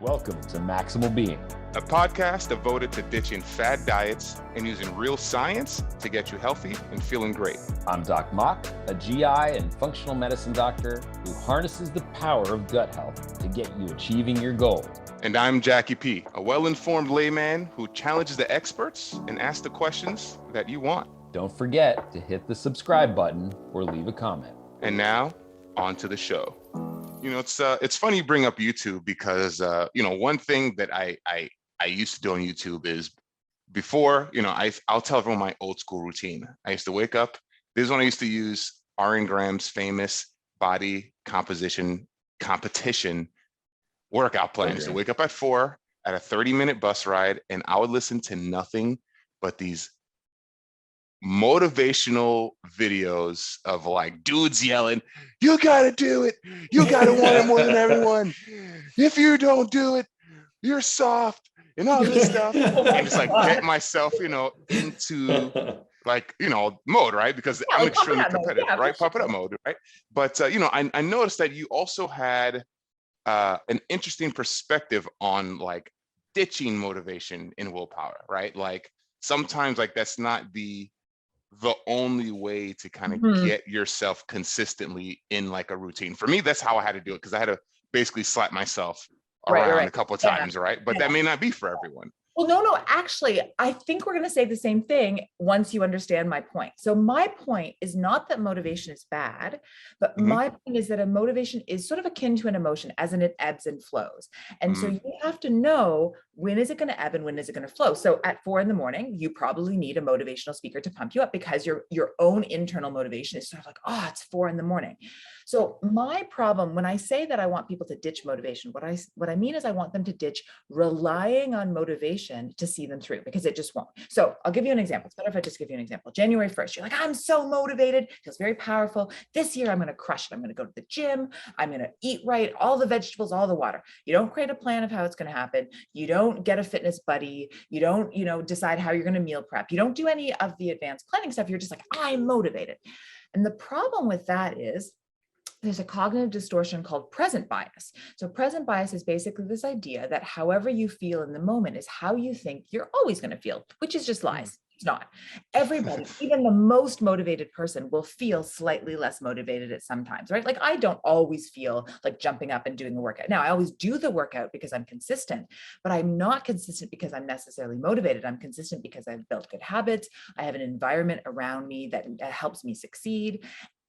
Welcome to Maximal Being, a podcast devoted to ditching fad diets and using real science to get you healthy and feeling great. I'm Doc Mock, a GI and functional medicine doctor who harnesses the power of gut health to get you achieving your goals. And I'm Jackie P., a well-informed layman who challenges the experts and asks the questions that you want. Don't forget to hit the subscribe button or leave a comment. And now, on to the show. You know, it's funny you bring up YouTube because, one thing that I used to do on YouTube is before, I'll tell everyone my old school routine. I used to wake up. This is when I used to use R.N. Graham's famous body composition competition workout plan. I used to wake up at 4 at a 30-minute bus ride, and I would listen to nothing but these motivational videos of like dudes yelling, "You gotta do it. You gotta want it more than everyone. If you don't do it, you're soft," and all this stuff. And just like get myself, into mode, right? Because I'm extremely competitive, right? Pump it up mode, right? But I noticed that you also had an interesting perspective on like ditching motivation in willpower, right? Like sometimes like that's not the only way to kind of get yourself consistently in like a routine. For me, that's how I had to do it, because I had to basically slap myself around a couple of times, right? But that may not be for everyone. Well, no, actually, I think we're going to say the same thing once you understand my point. So my point is not that motivation is bad, but my point is that a motivation is sort of akin to an emotion, as in it ebbs and flows. And so you have to know, when is it going to ebb and when is it going to flow? So at 4 a.m, you probably need a motivational speaker to pump you up, because your own internal motivation is sort of like, oh, it's 4 a.m. So my problem, when I say that I want people to ditch motivation, what I mean is I want them to ditch relying on motivation to see them through, because it just won't. So I'll give you an example. It's better if I just give you an example. January 1st, you're like, I'm so motivated. Feels very powerful. This year, I'm going to crush it. I'm going to go to the gym. I'm going to eat right, all the vegetables, all the water. You don't create a plan of how it's going to happen. You don't get a fitness buddy. You don't, decide how you're going to meal prep. You don't do any of the advanced planning stuff. You're just like, I'm motivated. And the problem with that is, there's a cognitive distortion called present bias. So present bias is basically this idea that however you feel in the moment is how you think you're always going to feel, which is just lies. It's not. Everybody, even the most motivated person, will feel slightly less motivated at some times, right? Like I don't always feel like jumping up and doing a workout. Now, I always do the workout because I'm consistent, but I'm not consistent because I'm necessarily motivated. I'm consistent because I've built good habits. I have an environment around me that helps me succeed.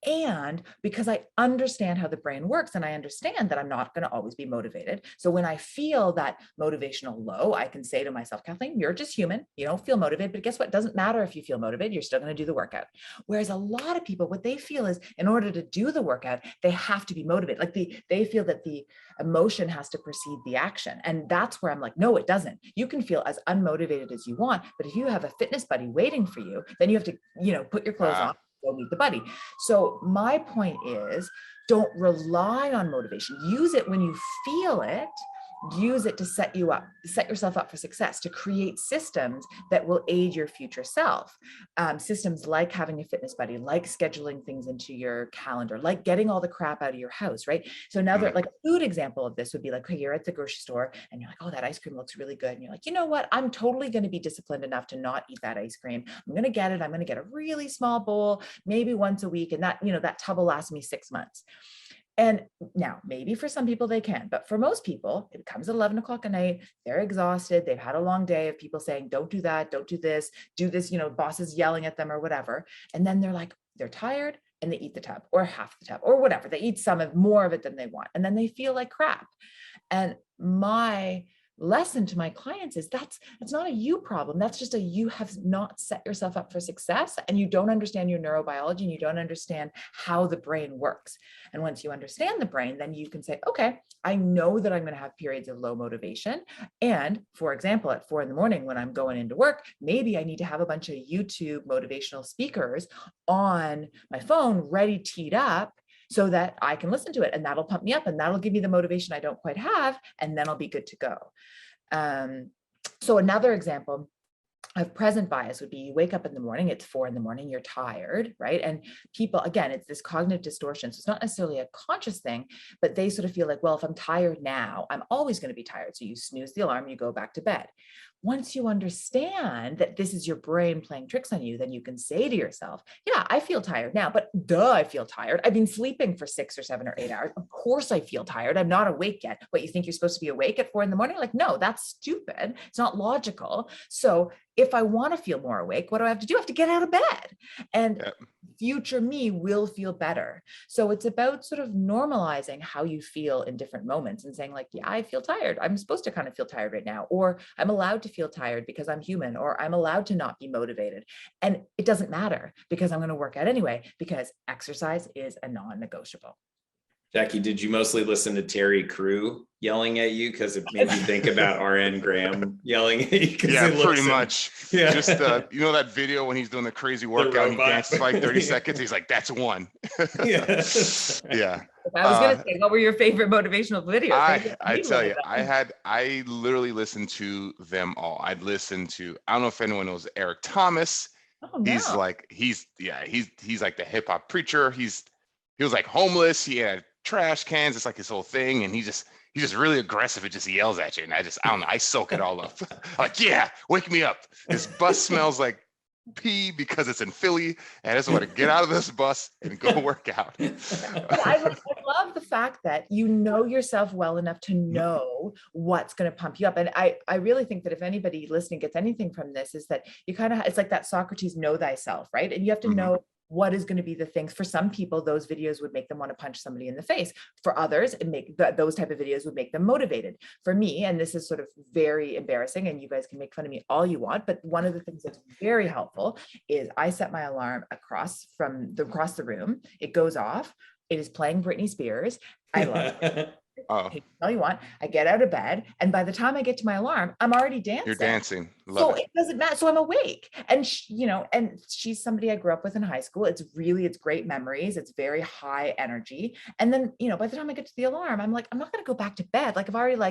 And because I understand how the brain works, and I understand that I'm not going to always be motivated. So when I feel that motivational low, I can say to myself, Kathleen, you're just human. You don't feel motivated, but guess what? It doesn't matter if you feel motivated. You're still going to do the workout. Whereas a lot of people, what they feel is in order to do the workout, they have to be motivated. Like they feel that the emotion has to precede the action. And that's where I'm like, no, it doesn't. You can feel as unmotivated as you want, but if you have a fitness buddy waiting for you, then you have to, put your clothes on. Go meet the buddy. So my point is, don't rely on motivation. Use it when you feel it. Use it to set yourself up for success, to create systems that will aid your future self. Systems like having a fitness buddy, like scheduling things into your calendar, like getting all the crap out of your house, right? So another like food example of this would be like, okay, you're at the grocery store and you're like, oh, that ice cream looks really good. And you're like, you know what? I'm totally going to be disciplined enough to not eat that ice cream. I'm going to get it. I'm going to get a really small bowl, maybe once a week. And that, that tub will last me 6 months. And now maybe for some people they can, but for most people, it comes at 11 o'clock at night, they're exhausted. They've had a long day of people saying, don't do that, don't do this, bosses yelling at them or whatever. And then they're tired and they eat the tub or half the tub or whatever. They eat more of it than they want. And then they feel like crap. And my lesson to my clients is that's not a you problem. That's just you have not set yourself up for success, and you don't understand your neurobiology, and you don't understand how the brain works. And once you understand the brain, then you can say, okay, I know that I'm going to have periods of low motivation. And for example, at 4 a.m, when I'm going into work, maybe I need to have a bunch of YouTube motivational speakers on my phone ready teed up, so that I can listen to it, and that'll pump me up, and that'll give me the motivation I don't quite have, and then I'll be good to go. So another example A present bias would be you wake up in the morning, it's 4 a.m, you're tired, right? And people, again, it's this cognitive distortion. So it's not necessarily a conscious thing, but they sort of feel like, well, if I'm tired now, I'm always going to be tired. So you snooze the alarm, you go back to bed. Once you understand that this is your brain playing tricks on you, then you can say to yourself, yeah, I feel tired now, but I feel tired. I've been sleeping for 6 or 7 or 8 hours. Of course I feel tired. I'm not awake yet. What, you think you're supposed to be awake at 4 a.m? Like, no, that's stupid. It's not logical. So if I want to feel more awake, what do I have to do? I have to get out of bed, and future me will feel better. So it's about sort of normalizing how you feel in different moments and saying like, yeah, I feel tired. I'm supposed to kind of feel tired right now, or I'm allowed to feel tired because I'm human, or I'm allowed to not be motivated. And it doesn't matter because I'm going to work out anyway, because exercise is a non-negotiable. Jackie, did you mostly listen to Terry Crew yelling at you? Because it made you think about RN Graham yelling at you. Yeah, pretty much. Yeah. Just, that video when he's doing the crazy workout, he dances for like 30 seconds. He's like, that's one. Yeah. Yeah. I was going to say, what were your favorite motivational videos? I tell you, I literally listened to them all. I'd listen to, I don't know if anyone knows Eric Thomas. Oh, no. He's like the hip hop preacher. He was like homeless. He had trash cans. It's like his whole thing. And he's just really aggressive. It just yells at you. And I don't know. I soak it all up. Like, yeah, wake me up. This bus smells like pee because it's in Philly. And I just want to get out of this bus and go work out. I love the fact that you know yourself well enough to know what's going to pump you up. And I really think that if anybody listening gets anything from this, is that you kind of, it's like that Socrates, know thyself, right? And you have to know what is going to be the things. For some people, those videos would make them want to punch somebody in the face. For others, those type of videos would make them motivated. For me, and this is sort of very embarrassing, and you guys can make fun of me all you want, but one of the things that's very helpful is I set my alarm across the room. It goes off. It is playing Britney Spears. I love it. All you want. I get out of bed, and by the time I get to my alarm, I'm already dancing. You're dancing. So it doesn't matter. So I'm awake, and and she's somebody I grew up with in high school. It's great memories. It's very high energy. And then, by the time I get to the alarm, I'm like, I'm not going to go back to bed. Like I've already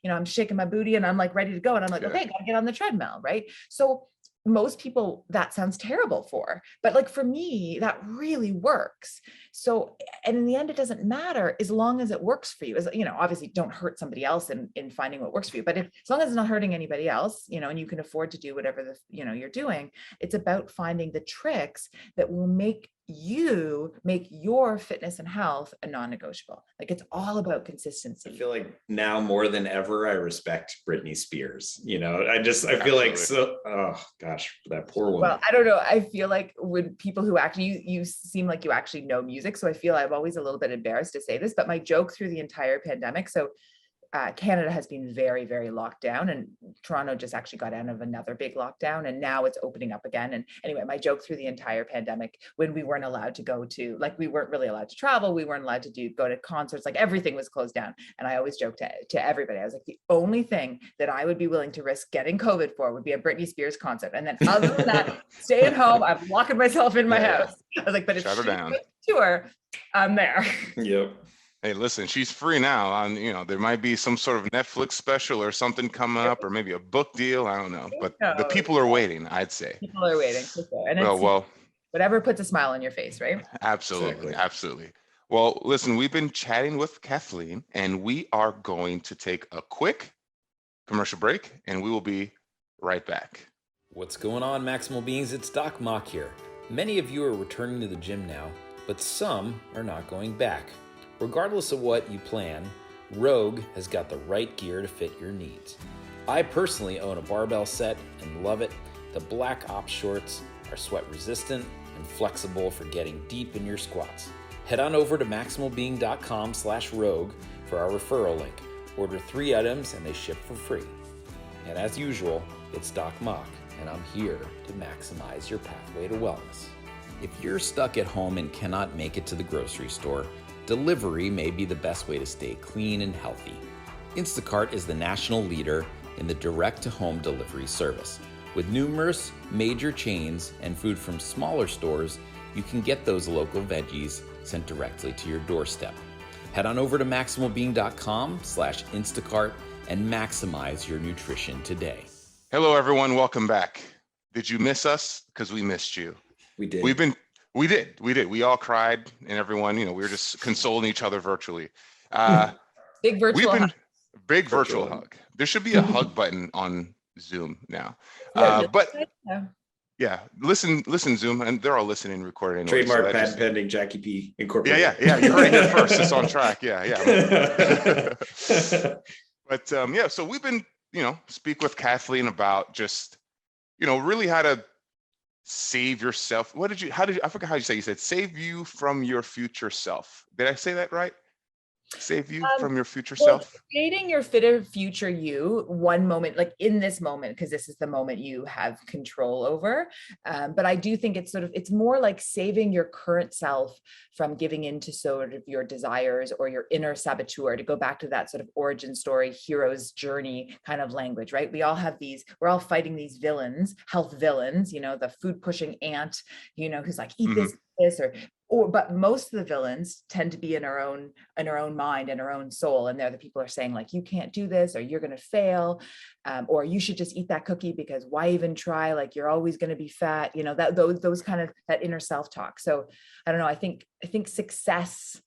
I'm shaking my booty and I'm like ready to go. And I'm like, okay, gotta get on the treadmill. Right. So most people, that sounds terrible for, but for me, that really works. So, and in the end, it doesn't matter as long as it works for you. As obviously don't hurt somebody else in finding what works for you, but as long as it's not hurting anybody else, and you can afford to do whatever you're doing, it's about finding the tricks that will make your fitness and health a non-negotiable. It's all about consistency. I feel like now more than ever, I respect Britney Spears. I feel like, so, oh gosh, that poor woman. Well, I don't know. I feel like when people who actually, you seem like you actually know music. So I feel I'm always a little bit embarrassed to say this, but my joke through the entire pandemic. So Canada has been very, very locked down, and Toronto just actually got out of another big lockdown, and now it's opening up again. And anyway, my joke through the entire pandemic, when we weren't allowed to go to, we weren't really allowed to travel, we weren't allowed to go to concerts, everything was closed down. And I always joke to everybody, I was like, the only thing that I would be willing to risk getting COVID for would be a Britney Spears concert. And then other than that, stay at home, I'm locking myself in my house. I was like, but if she's down tour, I'm there. Yep. Hey, listen, she's free now. There might be some sort of Netflix special or something coming up, or maybe a book deal. I don't know, but the people are waiting, I'd say. People are waiting for sure. And it's whatever puts a smile on your face, right? Absolutely. Absolutely. Well, listen, we've been chatting with Kathleen, and we are going to take a quick commercial break, and we will be right back. What's going on, Maximal Beings? It's Doc Mock here. Many of you are returning to the gym now, but some are not going back. Regardless of what you plan, Rogue has got the right gear to fit your needs. I personally own a barbell set and love it. The Black Ops shorts are sweat resistant and flexible for getting deep in your squats. Head on over to maximalbeing.com/rogue for our referral link. Order 3 items and they ship for free. And as usual, it's Doc Mock, and I'm here to maximize your pathway to wellness. If you're stuck at home and cannot make it to the grocery store, delivery may be the best way to stay clean and healthy. Instacart is the national leader in the direct-to-home delivery service. With numerous major chains and food from smaller stores, you can get those local veggies sent directly to your doorstep. Head on over to maximalbeing.com/Instacart and maximize your nutrition today. Hello, everyone. Welcome back. Did you miss us? Because we missed you. We did. We did. We all cried, and everyone, we were just consoling each other virtually. Big virtual hug. Big virtual hug. There should be a hug button on Zoom now. Yeah, Yeah, listen, Zoom, and they're all listening, recorded anyway. Trademark patent pending, Jackie P Incorporated. Yeah. You heard it here first. It's on track. Yeah. But so we've been, speak with Kathleen about just, really how to save yourself. I forgot how you said save you from your future self. Did I say that right? Save you from your future self? Creating your fitter future you, one moment, like in this moment, because this is the moment you have control over. But I do think it's more like saving your current self from giving into sort of your desires or your inner saboteur, to go back to that sort of origin story, hero's journey kind of language, right? We're all fighting these villains, health villains, the food pushing aunt, who's like, eat this, but most of the villains tend to be in our own mind and our own soul. And they're the people who are saying like, you can't do this, or you're going to fail, or you should just eat that cookie because why even try? Like, you're always going to be fat, those kind of, that inner self-talk. So I don't know. I think success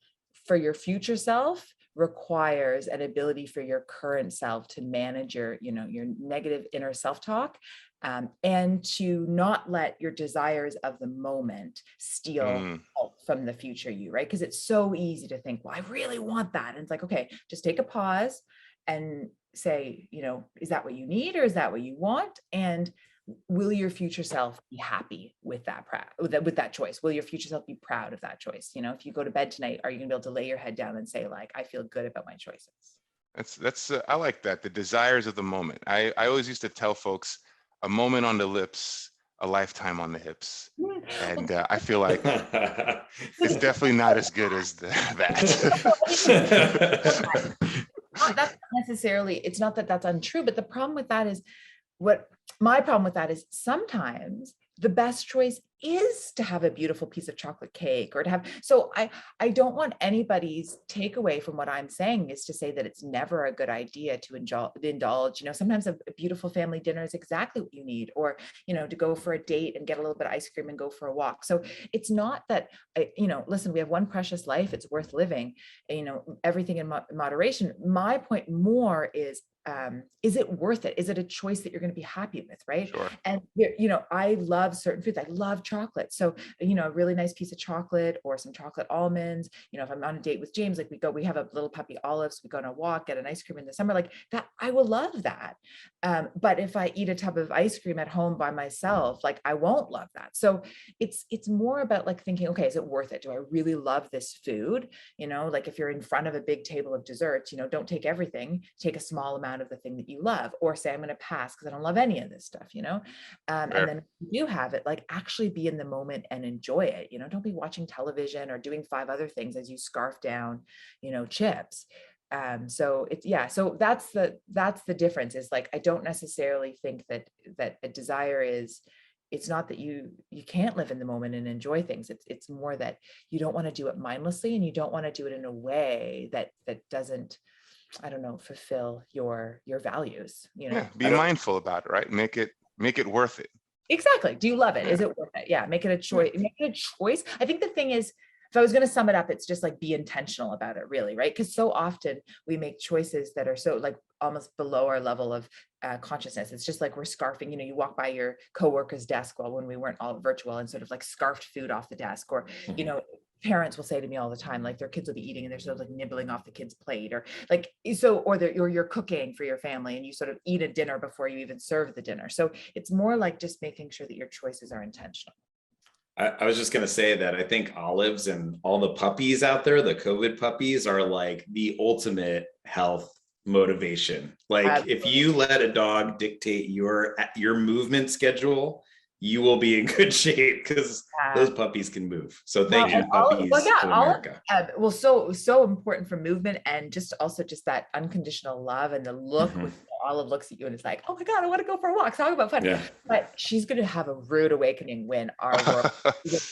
for your future self requires an ability for your current self to manage your negative inner self-talk, and to not let your desires of the moment steal help from the future you, right? Because it's so easy to think, well, I really want that. And it's like, okay, just take a pause and say, is that what you need, or is that what you want? And will your future self be happy with that choice? Will your future self be proud of that choice? If you go to bed tonight, are you gonna be able to lay your head down and say like, I feel good about my choices? That's I like that. The desires of the moment. I always used to tell folks, a moment on the lips, a lifetime on the hips. And I feel like it's definitely not as good as that. That's necessarily, it's not that that's untrue, but the problem with that is, my problem with that is sometimes the best choice is to have a beautiful piece of chocolate cake, or to have, so I don't want anybody's takeaway from what I'm saying is to say that it's never a good idea to indulge, sometimes a beautiful family dinner is exactly what you need, or, to go for a date and get a little bit of ice cream and go for a walk. So it's not that, listen, we have one precious life, it's worth living, everything in moderation. My point more is it worth it? Is it a choice that you're going to be happy with? Right. Sure. And, I love certain foods. I love chocolate. So, a really nice piece of chocolate or some chocolate almonds, if I'm on a date with James, like we have a little puppy Olive, so we go on a walk, get an ice cream in the summer, like that, I will love that. But if I eat a tub of ice cream at home by myself, like I won't love that. So it's more about like thinking, okay, is it worth it? Do I really love this food? Like if you're in front of a big table of desserts, don't take everything, take a small amount of the thing that you love, or say, I'm going to pass because I don't love any of this stuff, and then if you do have it, like actually be in the moment and enjoy it. Don't be watching television or doing 5 other things as you scarf down, chips. So so that's the difference, is like, I don't necessarily think that a desire is, it's not that you can't live in the moment and enjoy things. It's more that you don't want to do it mindlessly, and you don't want to do it in a way that doesn't, I don't know, fulfill your values, be mindful about it, right? Make it worth it. Exactly. Do you love it? Is it worth it? Yeah. Make it a choice. Make it a choice. I think the thing is, if I was going to sum it up, it's just like, be intentional about it, really. Right. Because so often we make choices that are so like almost below our level of consciousness. It's just like we're scarfing, you walk by your coworker's desk, when we weren't all virtual, and sort of like scarfed food off the desk, or, parents will say to me all the time, like their kids will be eating and they're sort of like nibbling off the kid's plate, or like, or you're cooking for your family and you sort of eat a dinner before you even serve the dinner. So it's more like just making sure that your choices are intentional. I was just going to say that I think Olives and all the puppies out there, the COVID puppies, are like the ultimate health motivation. Like Absolutely. If you let a dog dictate your movement schedule, you will be in good shape, because those puppies can move. So thank you, puppies, for America. So important for movement, and just that unconditional love and the look with Olive looks at you and is like, oh my God, I want to go for a walk. Talk about fun. Yeah. But she's going to have a rude awakening when our world,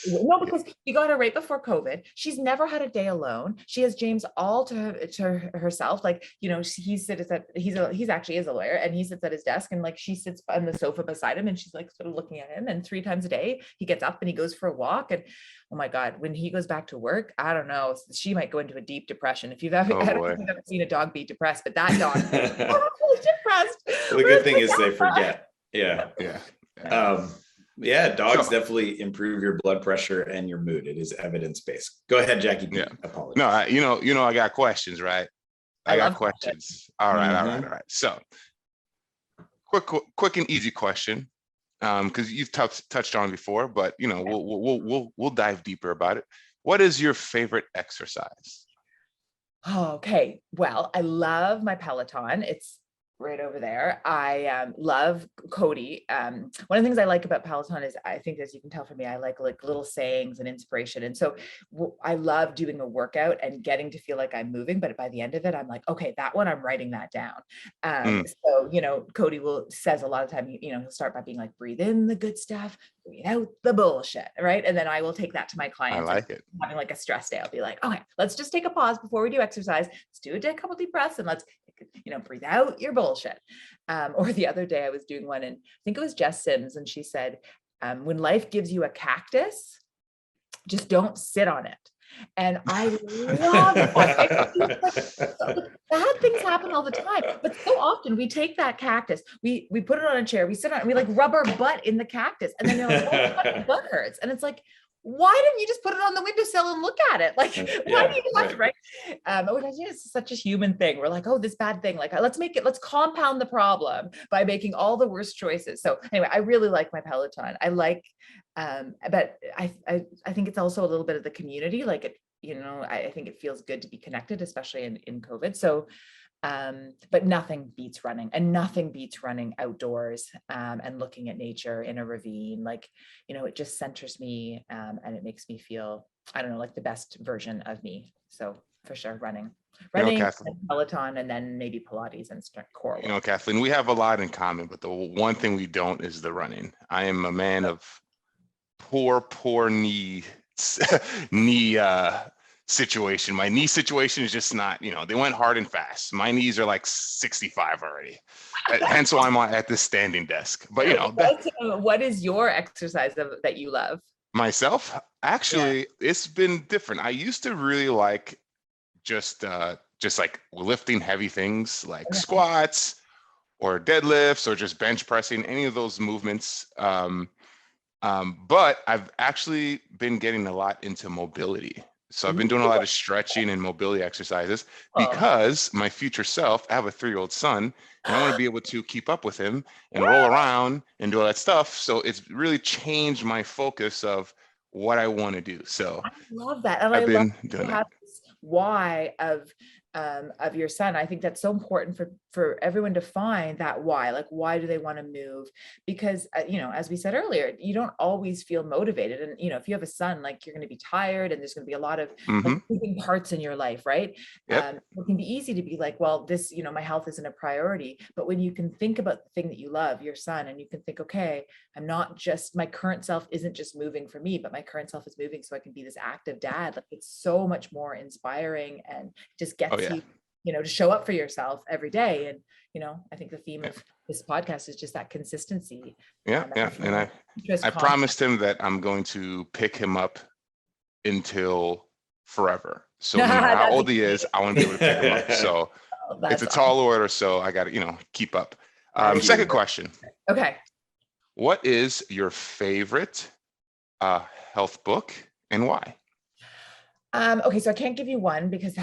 no, because you got her right before COVID. She's never had a day alone. She has James all to herself. Like, you know, he's actually is a lawyer, and he sits at his desk, and like she sits on the sofa beside him, and she's like sort of looking at him. And 3 times a day he gets up and he goes for a walk. And oh my God, when he goes back to work, I don't know, she might go into a deep depression. If you've ever, I don't know if you've ever seen a dog be depressed, but that dog is depressed. Well, the good thing is they forget. Yeah. Yeah. Dogs definitely improve your blood pressure and your mood. It is evidence-based. Go ahead, Jackie. Yeah. Apologies. No, I got questions, right? I got questions. All right. So quick and easy question. Because you've touched on before, but you know, we'll dive deeper about it. What is your favorite exercise? Oh, okay. Well, I love my Peloton. It's right over there. I love Cody. One of the things I like about Peloton is, I think, as you can tell from me, I like little sayings and inspiration. And so I love doing a workout and getting to feel like I'm moving, but by the end of it, I'm like, okay, that one, I'm writing that down. So, you know, Cody says a lot of time, you know, he'll start by being like, breathe in the good stuff, breathe out the bullshit. Right. And then I will take that to my clients. I like it. Having like a stress day, I'll be like, okay, let's just take a pause before we do exercise. Let's do a couple deep breaths and let's, you know, breathe out your bullshit. Or the other day I was doing one, and I think it was Jess Sims, and she said, when life gives you a cactus, just don't sit on it. And I love it. Bad things happen all the time, but so often we take that cactus, we put it on a chair, we sit on it, we like rub our butt in the cactus, and then you're like, oh, my butt hurts. And it's like, why didn't you just put it on the windowsill and look at it? Like, why do you have to, right? It's such a human thing. We're like, oh, this bad thing, like, let's compound the problem by making all the worst choices. So anyway, I really like my Peloton. I like, but I think it's also a little bit of the community. Like, it, you know, I think it feels good to be connected, especially in COVID. So, but nothing beats running, and nothing beats running outdoors, and looking at nature in a ravine. Like, you know, it just centers me, and it makes me feel, I don't know, like the best version of me. So for sure, running, and Peloton, and then maybe Pilates and core work. You know, Kathleen, we have a lot in common, but the one thing we don't is the running. I am a man of poor knee situation. My knee situation is just not, you know, they went hard and fast. My knees are like 65 already. Hence why I'm at this standing desk. But you know, what is your exercise that you love? Myself, actually, it's been different. I used to really like just like lifting heavy things like squats or deadlifts or just bench pressing, any of those movements. But I've actually been getting a lot into mobility. So I've been doing a lot of stretching and mobility exercises because my future self, I have a 3-year-old son, and I want to be able to keep up with him and roll around and do all that stuff. So it's really changed my focus of what I want to do. So I love that. And I've been doing that. Why of your son. I think that's so important for everyone to find that why. Like, why do they want to move? Because you know, as we said earlier, you don't always feel motivated, and you know, if you have a son, like, you're going to be tired, and there's going to be a lot of like, moving parts in your life, right? It can be easy to be like, well, this, you know, my health isn't a priority. But when you can think about the thing that you love, your son, and you can think, okay, I'm not just, my current self isn't just moving for me, but my current self is moving so I can be this active dad. Like, it's so much more inspiring, and just gets you know, to show up for yourself every day. And, you know, I think the theme of this podcast is just that consistency. And I promised him that I'm going to pick him up until forever. So no matter how old he is, I want to be able to pick him up. So it's a tall order, so I got to, you know, keep up. Second question. Okay. What is your favorite health book and why? Okay, so I can't give you one because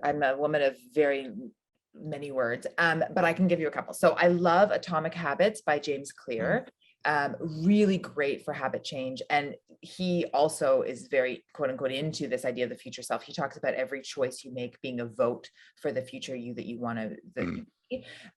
I'm a woman of very many words, but I can give you a couple. So I love Atomic Habits by James Clear. Really great for habit change. And he also is very, quote unquote, into this idea of the future self. He talks about every choice you make being a vote for the future you that you want to be.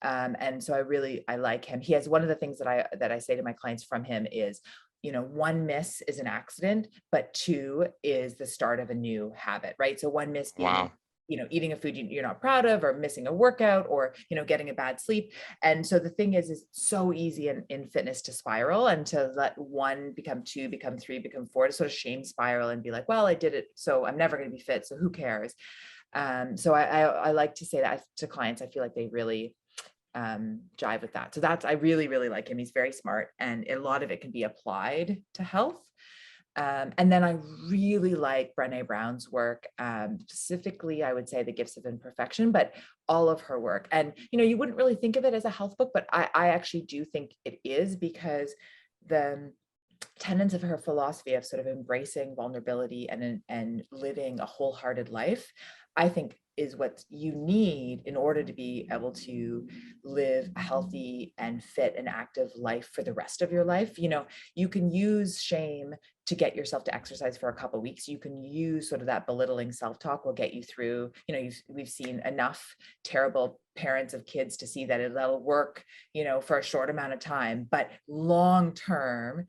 And so I like him. He has one of the things that I say to my clients from him is, you know, 1 miss is an accident, but 2 is the start of a new habit, right? So 1 miss being eating a food you're not proud of, or missing a workout, or, getting a bad sleep. And so the thing is it's so easy in fitness to spiral, and to let 1 become 2, become 3, become 4, to sort of shame spiral and be like, well, I did it, so I'm never going to be fit, so who cares? So I like to say that to clients. I feel like they really jive with that. So I really, really like him. He's very smart, and a lot of it can be applied to health. And then I really like Brené Brown's work, specifically, I would say The Gifts of Imperfection, but all of her work. And, you wouldn't really think of it as a health book, but I actually do think it is, because the tenets of her philosophy of sort of embracing vulnerability and living a wholehearted life, I think is what you need in order to be able to live a healthy and fit and active life for the rest of your life. You can use shame to get yourself to exercise for a couple of weeks. You can use sort of that belittling self-talk will get you through, we've seen enough terrible parents of kids to see that it'll work, for a short amount of time, but long-term,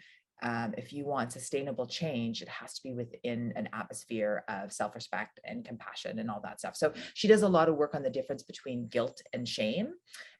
if you want sustainable change, it has to be within an atmosphere of self-respect and compassion and all that stuff. So she does a lot of work on the difference between guilt and shame.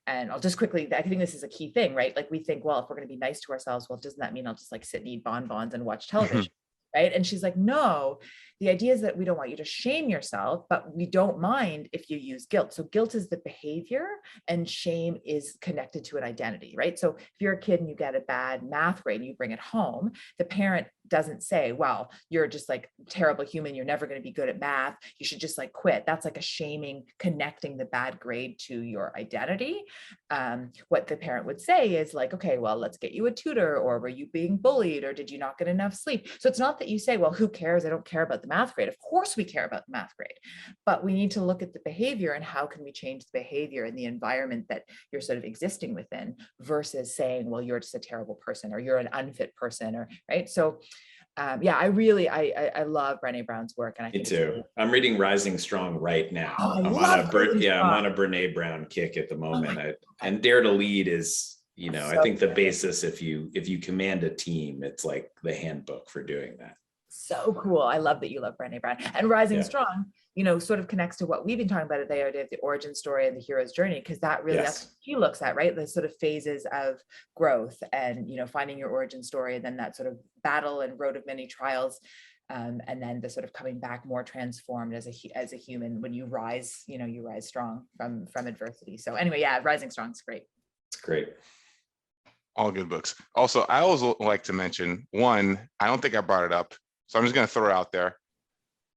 And I'll just quickly, I think this is a key thing, right? Like we think, well, if we're going to be nice to ourselves, well, doesn't that mean I'll just like sit and eat bonbons and watch television? Right? And she's like, no, the idea is that we don't want you to shame yourself, but we don't mind if you use guilt. So guilt is the behavior and shame is connected to an identity, right? So if you're a kid and you get a bad math grade and you bring it home, the parent doesn't say, well, you're just like a terrible human, you're never going to be good at math, you should just like quit. That's like a shaming, connecting the bad grade to your identity. What the parent would say is like, okay, well, let's get you a tutor, or were you being bullied, or did you not get enough sleep? So it's not that you say, well, who cares? I don't care about the math grade. Of course we care about the math grade, but we need to look at the behavior and how can we change the behavior in the environment that you're sort of existing within, versus saying, well, you're just a terrible person, or you're an unfit person, or right. So yeah, I love Brené Brown's work. And I Me think too. I'm reading Rising Strong right now. Oh, I'm on a Brené Brown kick at the moment. And Dare to Lead is, I think the basis, if you command a team, it's like the handbook for doing that. So cool. I love that you love Brené Brown. And Rising Strong, sort of connects to what we've been talking about at the idea of the origin story and the hero's journey, because that really, that's what she looks at, right? The sort of phases of growth and, finding your origin story, and then that sort of battle and road of many trials. And then the sort of coming back more transformed as a human when you rise, you rise strong from adversity. So anyway, yeah, Rising Strong is great. It's great. All good books. Also, I always like to mention one, I don't think I brought it up, so I'm just going to throw it out there.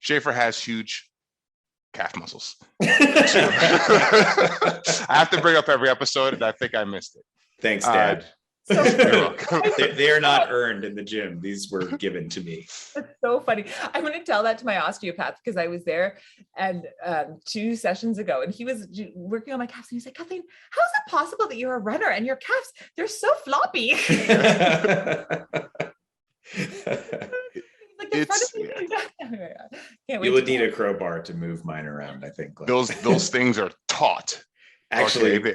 Schaefer has huge calf muscles. I have to bring up every episode, and I think I missed it. Thanks, Dad. So they are not earned in the gym. These were given to me. That's so funny. I'm going to tell that to my osteopath, because I was there and 2 sessions ago, and he was working on my calves, and he's like, Kathleen, how is it possible that you're a runner and your calves, they're so floppy? You would need a crowbar to move mine around, I think. Those things are taught. Actually, okay.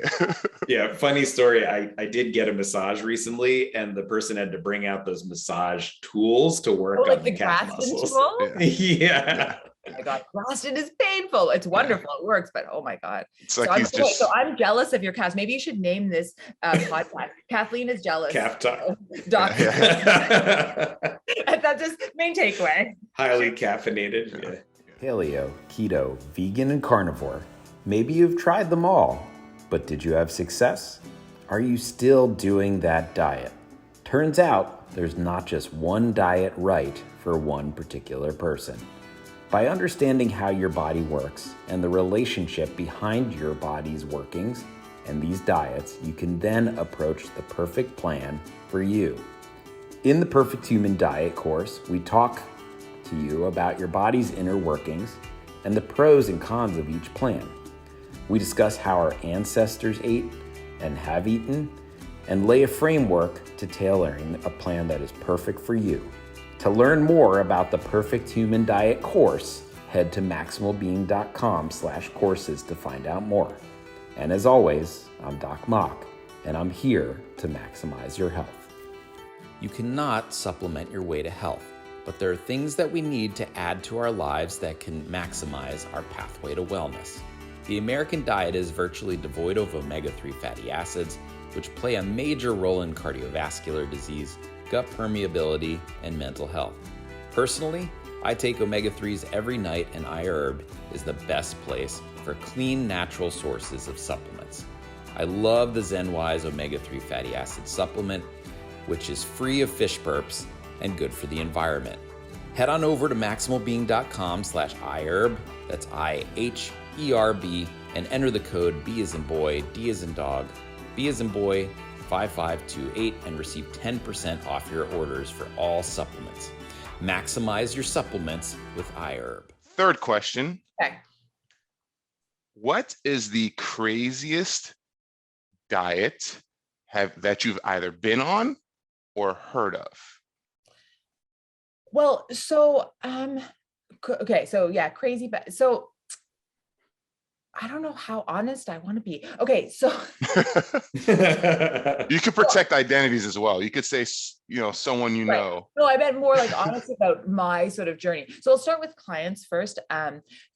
Yeah, funny story. I did get a massage recently, and the person had to bring out those massage tools to work on like the the calf Graston muscles. tool? Yeah. Oh my God, Graston is painful. It's wonderful. It works, but oh my God. It's like So I'm jealous of your calves. Maybe you should name this podcast. Kathleen is jealous. Calf talk. Doc. That's just main takeaway. Highly caffeinated. Yeah. Paleo, keto, vegan, and carnivore. Maybe you've tried them all, but did you have success? Are you still doing that diet? Turns out there's not just one diet right for one particular person. By understanding how your body works and the relationship behind your body's workings and these diets, you can then approach the perfect plan for you. In the Perfect Human Diet course, we talk to you about your body's inner workings and the pros and cons of each plan. We discuss how our ancestors ate and have eaten, and lay a framework to tailoring a plan that is perfect for you. To learn more about the Perfect Human Diet course, head to maximalbeing.com/courses to find out more. And as always, I'm Doc Mock, and I'm here to maximize your health. You cannot supplement your way to health. but there are things that we need to add to our lives that can maximize our pathway to wellness. The American diet is virtually devoid of omega-3 fatty acids, which play a major role in cardiovascular disease, gut permeability, and mental health. Personally, I take omega-3s every night, and iHerb is the best place for clean, natural sources of supplements. I love the ZenWise omega-3 fatty acid supplement, which is free of fish burps and good for the environment. Head on over to maximalbeing.com/iHerb, that's IHERB, and enter the code B as in boy, D as in dog, B as in boy, 5528, and receive 10% off your orders for all supplements. Maximize your supplements with iHerb. Third question. Okay. What is the craziest diet that you've either been on or heard of? Well, so, okay. So yeah, crazy. But so I don't know how honest I want to be. Okay. So You could protect identities as well. You could say, someone you right. know. No, I meant more like honest about my sort of journey. So I'll start with clients first.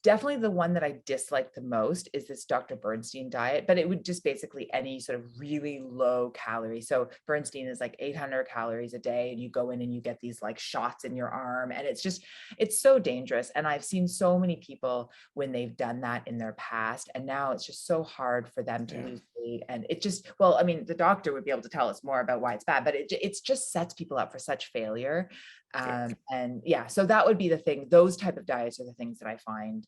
Definitely the one that I dislike the most is this Dr. Bernstein diet, but it would just basically any sort of really low calorie. So Bernstein is like 800 calories a day, and you go in and you get these like shots in your arm, and it's so dangerous. And I've seen so many people when they've done that in their past, and now it's just so hard for them to lose weight. And it just, well, I mean, the doctor would be able to tell us more about why it's bad, but it just sets people up for such failure. And yeah, so that would be the thing. Those type of diets are the things that I find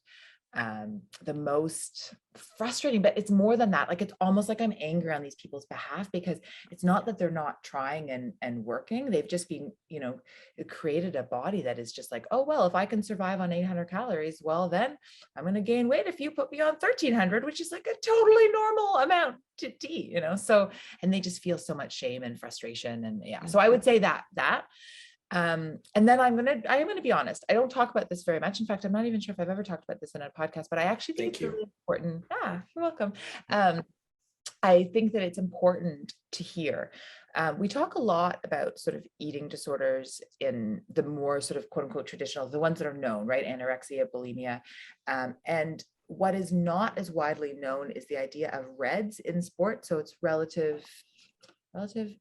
the most frustrating, but it's more than that. Like, it's almost like I'm angry on these people's behalf, because it's not that they're not trying and working. They've just been, created a body that is just like, oh, well, if I can survive on 800 calories, well, then I'm going to gain weight if you put me on 1300, which is like a totally normal amount to eat, so, and they just feel so much shame and frustration. And yeah, so I would say that. And then I'm going to be honest. I don't talk about this very much. In fact, I'm not even sure if I've ever talked about this in a podcast, but I actually think it's really important. Yeah, you're welcome. I think that it's important to hear. We talk a lot about sort of eating disorders in the more sort of quote unquote traditional, the ones that are known, right? Anorexia, bulimia. And what is not as widely known is the idea of REDS in sport. So it's relative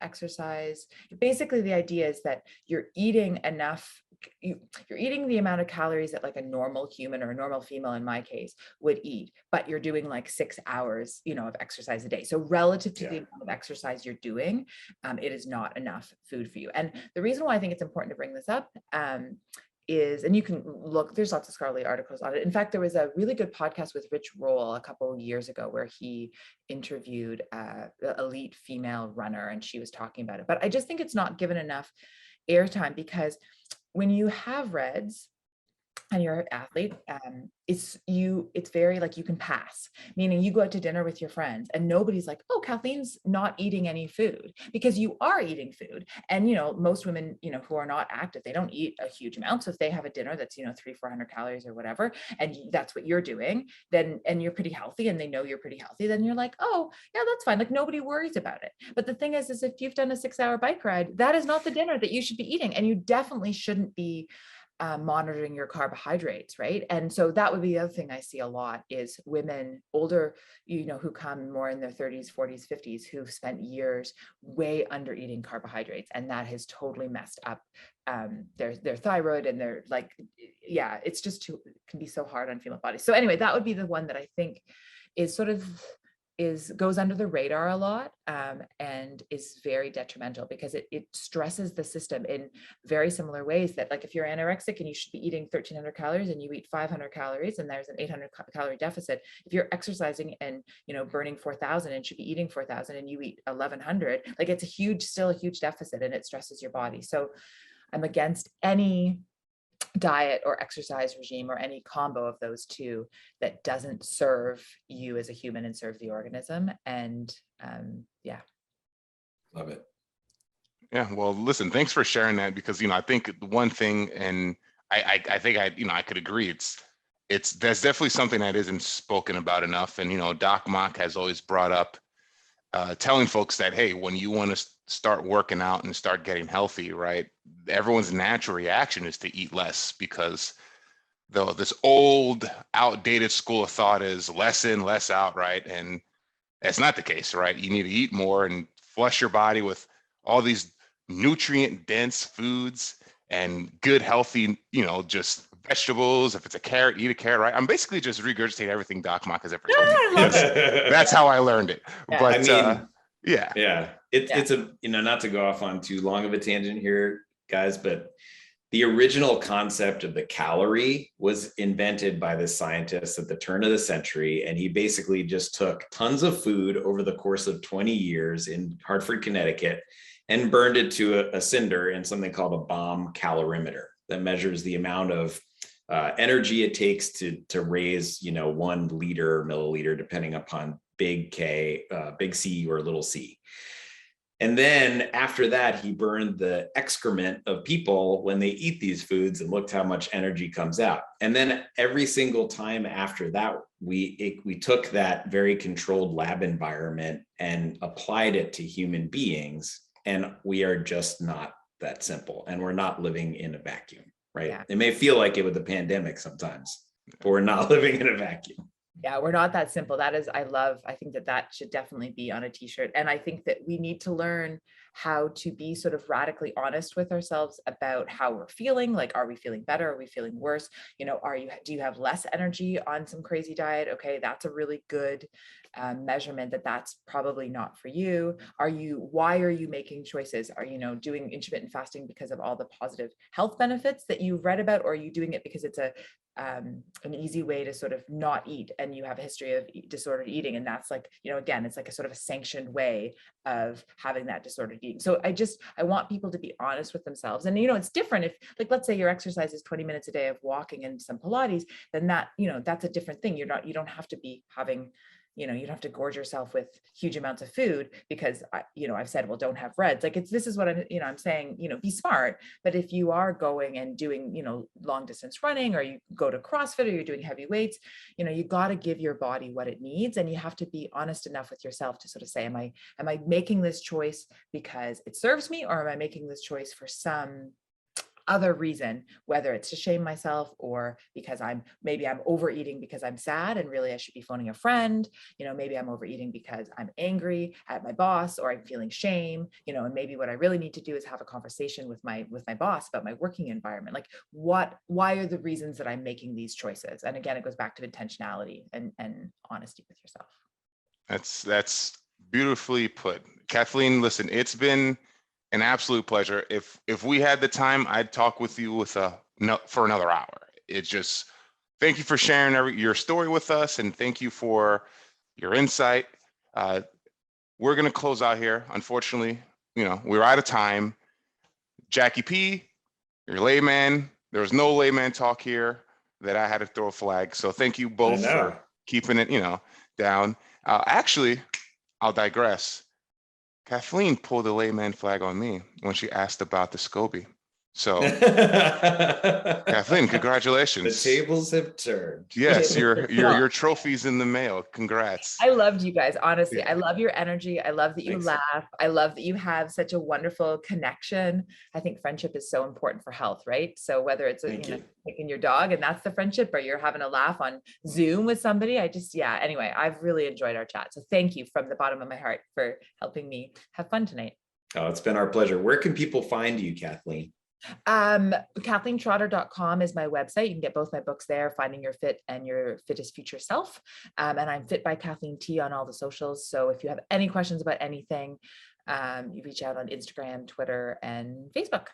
exercise. Basically, the idea is that you're eating enough, you're eating the amount of calories that like a normal human or a normal female in my case would eat, but you're doing like 6 hours, of exercise a day. So relative to the amount of exercise you're doing, it is not enough food for you. And the reason why I think it's important to bring this up is, and you can look, there's lots of scholarly articles on it. In fact, there was a really good podcast with Rich Roll a couple of years ago where he interviewed the elite female runner, and she was talking about it. But I just think it's not given enough airtime, because when you have REDS and you're an athlete, it's very like you can pass, meaning you go out to dinner with your friends and nobody's like, oh, Kathleen's not eating any food, because you are eating food. And, most women, who are not active, they don't eat a huge amount. So if they have a dinner that's, 300-400 calories or whatever, and that's what you're doing, then, and you're pretty healthy and they know you're pretty healthy, then you're like, oh yeah, that's fine. Like, nobody worries about it. But the thing is if you've done a 6-hour bike ride, that is not the dinner that you should be eating. And you definitely shouldn't be monitoring your carbohydrates, right? And so that would be the other thing I see a lot is women older, who come more in their 30s, 40s, 50s, who've spent years way under eating carbohydrates, and that has totally messed up their thyroid, and they're like, yeah, it's just it can be so hard on female bodies. So anyway, that would be the one that I think is sort of goes under the radar a lot, and is very detrimental, because it stresses the system in very similar ways that, like, if you're anorexic and you should be eating 1300 calories and you eat 500 calories and there's an 800 calorie deficit, if you're exercising and burning 4,000 and should be eating 4,000 and you eat 1,100, like, it's still a huge deficit, and it stresses your body. So I'm against any diet or exercise regime or any combo of those two that doesn't serve you as a human and serve the organism. And yeah. Love it. Yeah, well, listen, thanks for sharing that, because I think one thing, and I think I could agree, there's definitely something that isn't spoken about enough. And Doc Mock has always brought up telling folks that, hey, when you want to start working out and start getting healthy, right, everyone's natural reaction is to eat less, because though this old outdated school of thought is less in, less out, right? And that's not the case, right? You need to eat more and flush your body with all these nutrient dense foods and good, healthy, just vegetables. If it's a carrot, eat a carrot, right? I'm basically just regurgitating everything Doc Mock has ever told me. That's how I learned it. Yeah. But I mean, yeah. It's a, not to go off on too long of a tangent here, guys, but the original concept of the calorie was invented by this scientist at the turn of the century. And he basically just took tons of food over the course of 20 years in Hartford, Connecticut, and burned it to a cinder in something called a bomb calorimeter that measures the amount of energy it takes to raise, 1 liter or milliliter, depending upon big K, big C or little c. And then after that, he burned the excrement of people when they eat these foods and looked how much energy comes out. And then every single time after that, we took that very controlled lab environment and applied it to human beings. And we are just not that simple. And we're not living in a vacuum, right? Yeah. It may feel like it with the pandemic sometimes, but we're not living in a vacuum. Yeah, we're not that simple. I think that should definitely be on a t-shirt. And I think that we need to learn how to be sort of radically honest with ourselves about how we're feeling. Like, are we feeling better? Are we feeling worse? Do you have less energy on some crazy diet? Okay, that's a really good measurement that's probably not for you. Why are you making choices? Are you doing intermittent fasting because of all the positive health benefits that you've read about, or are you doing it because it's an easy way to sort of not eat, and you have a history of disordered eating, and that's like, again, it's like a sort of a sanctioned way of having that disordered eating. So I want people to be honest with themselves. And it's different if, like, let's say your exercise is 20 minutes a day of walking and some Pilates, then that's a different thing. You don't have to be having, you don't have to gorge yourself with huge amounts of food, because I've said, well, don't have breads. Like, this is what I'm saying, be smart. But if you are going and doing, long distance running, or you go to CrossFit, or you're doing heavy weights, you got to give your body what it needs. And you have to be honest enough with yourself to sort of say, am I making this choice because it serves me, or am I making this choice for some other reason, whether it's to shame myself, or because maybe I'm overeating because I'm sad and really I should be phoning a friend. Maybe I'm overeating because I'm angry at my boss, or I'm feeling shame, and maybe what I really need to do is have a conversation with my boss about my working environment. Like, why are the reasons that I'm making these choices? And again, it goes back to intentionality and honesty with yourself. That's beautifully put. Kathleen, listen, it's been an absolute pleasure. If we had the time, I'd talk with you for another hour. It's just, thank you for sharing your story with us, and thank you for your insight. We're gonna close out here. Unfortunately, we're out of time. Jackie P, your layman. There was no layman talk here that I had to throw a flag. So thank you both for keeping it, down. Actually, I'll digress. Kathleen pulled a layman flag on me when she asked about the SCOBY. So, Kathleen, congratulations. The tables have turned. Yes, your trophy's in the mail. Congrats. I loved you guys, honestly. I love your energy. I love that you laugh. I love that you have such a wonderful connection. I think friendship is so important for health, right? So whether it's taking your dog and that's the friendship, or you're having a laugh on Zoom with somebody, anyway, I've really enjoyed our chat. So thank you from the bottom of my heart for helping me have fun tonight. Oh, it's been our pleasure. Where can people find you, Kathleen? KathleenTrotter.com is my website. You can get both my books there, Finding Your Fit and Your Fittest Future Self. And I'm Fit by Kathleen T on all the socials. So if you have any questions about anything, you reach out on Instagram, Twitter, and Facebook.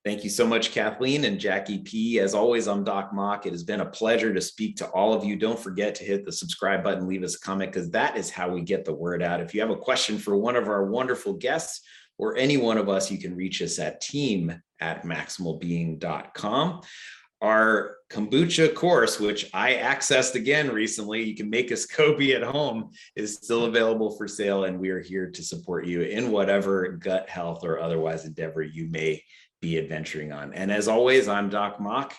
Thank you so much, Kathleen and Jackie P. As always, I'm Doc Mock. It has been a pleasure to speak to all of you. Don't forget to hit the subscribe button, leave us a comment, because that is how we get the word out. If you have a question for one of our wonderful guests, or any one of us, you can reach us at team@maximalbeing.com. Our kombucha course, which I accessed again recently, you can make a SCOBY at home, is still available for sale. And we are here to support you in whatever gut health or otherwise endeavor you may be adventuring on. And as always, I'm Doc Mock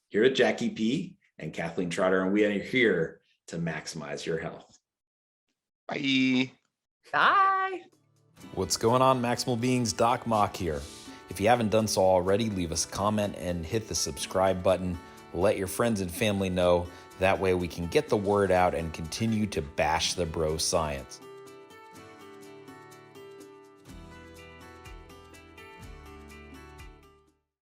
here with Jackie P and Kathleen Trotter, and we are here to maximize your health. Bye. Bye. What's going on, Maximal Beings? Doc Mock here. If you haven't done so already, leave us a comment and hit the subscribe button. Let your friends and family know. That way we can get the word out and continue to bash the bro science.